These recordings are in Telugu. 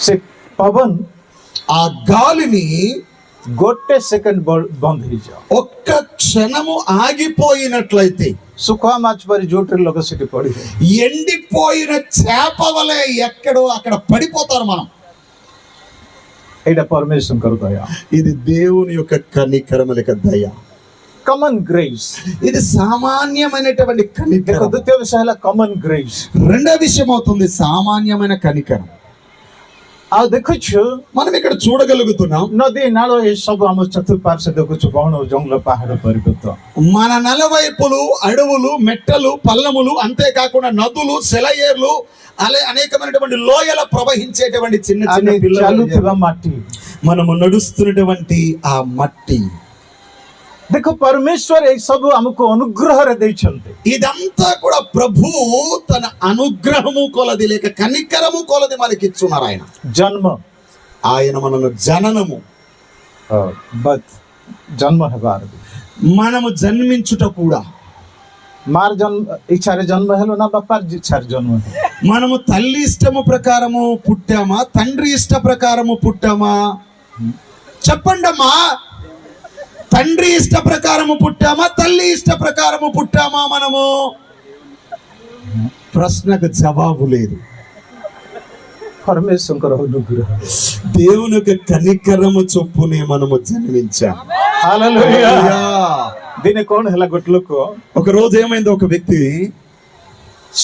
ସେ ପବନ ఆ గాలిని ଗୋଟେ ସେକେଣ୍ଡ ବନ୍ଦ ହେଇଯାଅ, ఒక్క క్షణము ఆగిపోయినట్లయితే ଶୁଖୁଆ ମାଛ ପରି ଯୋଉଠି ଲୋକ ସେଠି ପଡିବେ, ఎండిపోయిన చేప వలె ఎక్కడో అక్కడ పడిపోతారు మనం. ଏଇଟା ପରମେଶ୍ୱରଙ୍କର ଦୟା, ఇది దేవుని యొక్క కనికరముల దయ, కామన్ గ్రేస్. ఇది సామాన్యమైనటువంటి కనికరం. ଦ୍ୱିତୀୟ ବିଷୟ ହେଲା କମନ୍ ଗ୍ରେସ୍. రెండో విషయం అవుతుంది సామాన్యమైన కనికరం. ଆଉ ଦେଖୁଛୁ మనం ఇక్కడ చూడగలుగుతున్నాం, ନଦୀ ନାଳ ଏସବୁ ଆମ ଚତୁଃପାର୍ଶ୍ୱ ଦେଖୁଛୁ, ବଣ ଜଙ୍ଗଲ ପାହାଡ଼ ପରିବର୍ତ୍ତ. మన నలవైపులు అడవులు, మెట్టలు, పల్లములు, అంతేకాకుండా నదులు, సెలయేర్లు, అలా అనేకమైనటువంటి లోయల ప్రవహించేటువంటి చిన్న చిన్న ଚାଲୁଥିବା ମାଟି, మనము నడుస్తున్నటువంటి ఆ మట్టి. ଦେଖ ପରମେଶ୍ୱର ଏଇ ସବୁ ଆମକୁ ଅନୁଗ୍ରହରେ ଦେଇଛନ୍ତି. ఇదంతా కూడా ప్రభు తన అనుగ్రహము కొలది లేక కనికరము కొలది మనకి ఇచ్చున్నారు. ఆయన ଜନ୍ମ, ఆయన మనను జననము, ଜନ୍ମ ହେବାର, మనము జన్మించుట కూడా, ମାର ଇଚ୍ଛାରେ ଜନ୍ମ ହେଲୁ ନା ବାପାର ଇଚ୍ଛାରେ ଜନ୍ମ ହେଲୁ? మనము తల్లి ఇష్టము ప్రకారము పుట్టామా, తండ్రి ఇష్ట ప్రకారము పుట్టామా? చెప్పండమ్మా, తండ్రి ఇష్ట ప్రకారము పుట్టామా, తల్లి ఇష్ట ప్రకారము పుట్టామా? మనము ప్రశ్నకు జవాబు లేదు. పరమేశ్వరుଙ୍କର ଅନୁଗ୍ରହ, దేవుని యొక్క కనికరము చొప్పునే మనము జన్మించాం. హల్లెలూయా. ଦିନେ କଣ ହେଲା, ଗୋଟେ ଲୋକ ఒక రోజు ఏమైంది, ఒక వ్యక్తి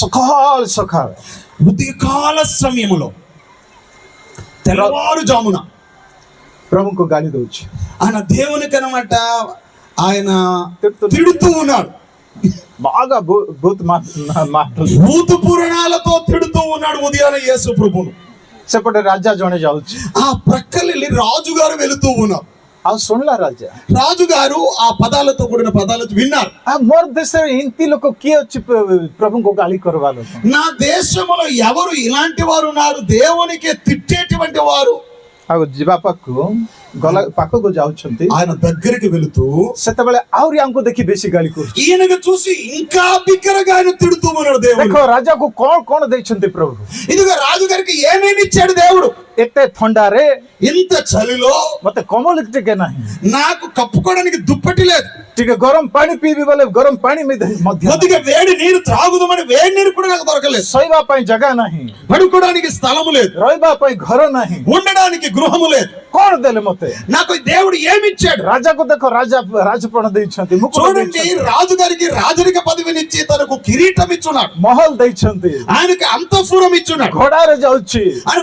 ସକାଳ ఉదయకాల సమయములో తెల్లవారుజామున ప్రభుଙ୍କୁ ଗାଳି ଦଉଛି. ఆయన దేవునికి అనమాట ఆయన తిడుతూ ఉన్నాడు. బాగా భూత మాటలు, భూత పురాణాలతో తిడుతూ ఉన్నాడు ఉదయాన యేసు ప్రభును. ସେପଟେ ରାଜା ଜଣେ ଯାଉଛି, ఆ ప్రక్కలెళ్ళి రాజుగారు వెళుతూ ఉన్నారు. ଆଉ ଶୁଣିଲା ରାଜା, రాజుగారు ఆ పదాలతో కూడిన పదాలు విన్నారు. ମୋର ଦେଶରେ ଏମିତି ଲୋକ କିଏ ଅଛି ప్రభుଙ୍କୁ ଗାଳି କରିବା ଲୋକ? నా దేశంలో ఎవరు ఇలాంటి వారు ఉన్నారు, దేవునికి తిట్టేటువంటి వారు? ଆଉ ଯିବା ପାଖକୁ ଯାଉଛନ୍ତି, ఆయన దగ్గరికి వెళుతూ ସେତେବେଳେ ଆହୁରି ଆମକୁ ଦେଖି ବେଶୀ ଗାଳି କରୁଛି. ఈయనకు చూసి ఇంకా బిగ్గరగా ఆయన తిడుతూ ఉన్నాడు. దేవుడు ଦେଖ ରାଜାକୁ କଣ ଦେଇଛନ୍ତି ప్రభు? ఇదిగో రాజుగారికి ఏమేమి ఇచ్చాడు దేవుడు? ଏତେ ଥଣ୍ଡାରେ ఇంత చలిలో ମତେ କମଳ ଟିକେ ନାହିଁ, నాకు కప్పుకోవడానికి దుప్పటి లేదు, ଟିକେ ଗରମ ପାଣି ପିଇବି ବୋଲେ ଗରମ ପାଣି ମଧ୍ୟ, కొద్దిగా వేడి నీరు త్రాగుదామని వేడి నీరు కూడా నాకు దొరకలేదు, ଶୋଇବା ପାଇଁ ଜାଗା ନାହିଁ, పడుకోవడానికి స్థలము లేదు, ରହିବା ପାଇଁ ଘର ନାହିଁ, ఉండడానికి గృహము లేదు. କଣ ଦେଲେ ମତେ? నాకు దేవుడు ఏమి ఇచ్చాడు? రాజాకు ଦେଖ రాజపଣ ଦେଇଛନ୍ତି, చూడండి, రాజుగారికి రాజరిక పదవినిచ్చి తనకు కిరీటం ఇచ్చున్నాడు, ମହଲ ଦେଇଛନ୍ତି, ఆయనకి అంతఃపురం ఇచ్చున్నాడు, ଘୋଡାରେ ଯାଉଛି, ఆయన